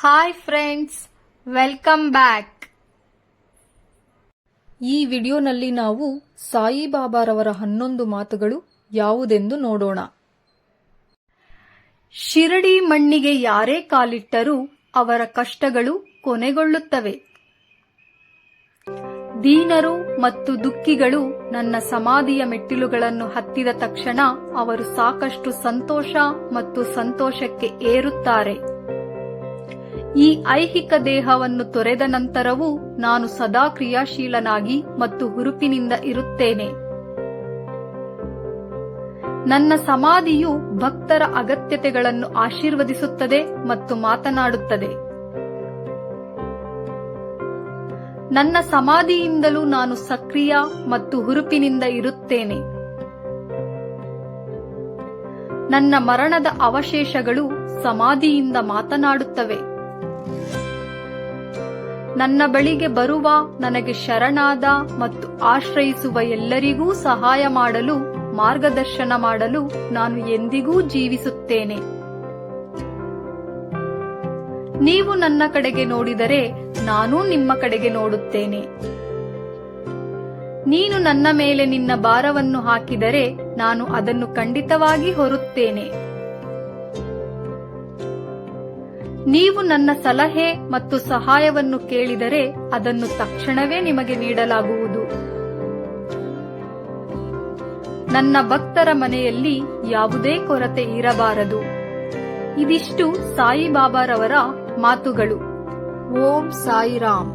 Hi friends, welcome back. ಈ ವಿಡಿಯೋನಲ್ಲಿ ನಾವು ಸಾಯಿಬಾಬಾರವರ 11 ಮಾತುಗಳು ಯಾವುದೆಂದು ನೋಡೋಣ. ಶಿರಡಿ ಮಣ್ಣಿಗೆ ಯಾರೇ ಕಾಲಿಟ್ಟರೂ ಅವರ ಕಷ್ಟಗಳು ಕೊನೆಗೊಳ್ಳುತ್ತವೆ. ದೀನರು ಮತ್ತು ದುಃಖಿಗಳು ನನ್ನ ಸಮಾಧಿಯ ಮೆಟ್ಟಿಲುಗಳನ್ನು ಹತ್ತಿದ ತಕ್ಷಣ ಅವರು ಸಾಕಷ್ಟು ಸಂತೋಷ ಮತ್ತು ಸಂತೋಷಕ್ಕೆ ಏರುತ್ತಾರೆ. ಈ ಐಹಿಕ ದೇಹವನ್ನು ತೊರೆದ ನಂತರವೂ ನಾನು ಸದಾ ಕ್ರಿಯಾಶೀಲನಾಗಿ ಮತ್ತು ಹುರುಪಿನಿಂದ ಇರುತ್ತೇನೆ. ನನ್ನ ಸಮಾಧಿಯು ಭಕ್ತರ ಅಗತ್ಯತೆಗಳನ್ನು ಆಶೀರ್ವದಿಸುತ್ತದೆ ಮತ್ತು ಮಾತನಾಡುತ್ತದೆ. ನನ್ನ ಸಮಾಧಿಯಿಂದಲೂ ನಾನು ಸಕ್ರಿಯ ಮತ್ತು ಹುರುಪಿನಿಂದ ಇರುತ್ತೇನೆ. ನನ್ನ ಮರಣದ ಅವಶೇಷಗಳು ಸಮಾಧಿಯಿಂದ ಮಾತನಾಡುತ್ತವೆ. ನನ್ನ ಬಳಿಗೆ ಬರುವ, ನನಗೆ ಶರಣಾದ ಮತ್ತು ಆಶ್ರಯಿಸುವ ಎಲ್ಲರಿಗೂ ಸಹಾಯ ಮಾಡಲು, ಮಾರ್ಗದರ್ಶನ ಮಾಡಲು ನಾನು ಎಂದಿಗೂ ಜೀವಿಸುತ್ತೇನೆ. ನೀವು ನನ್ನ ಕಡೆಗೆ ನೋಡಿದರೆ ನಾನೂ ನಿಮ್ಮ ಕಡೆಗೆ ನೋಡುತ್ತೇನೆ. ನೀನು ನನ್ನ ಮೇಲೆ ನಿನ್ನ ಭಾರವನ್ನು ಹಾಕಿದರೆ ನಾನು ಅದನ್ನು ಖಂಡಿತವಾಗಿ ಹೊರುತ್ತೇನೆ. ನೀವು ನನ್ನ ಸಲಹೆ ಮತ್ತು ಸಹಾಯವನ್ನು ಕೇಳಿದರೆ ಅದನ್ನು ತಕ್ಷಣವೇ ನಿಮಗೆ ನೀಡಲಾಗುವುದು. ನನ್ನ ಭಕ್ತರ ಮನೆಯಲ್ಲಿ ಯಾವುದೇ ಕೊರತೆ ಇರಬಾರದು. ಇದಿಷ್ಟು ಸಾಯಿಬಾಬಾರವರ ಮಾತುಗಳು. ಓಂ ಸಾಯಿರಾಮ್.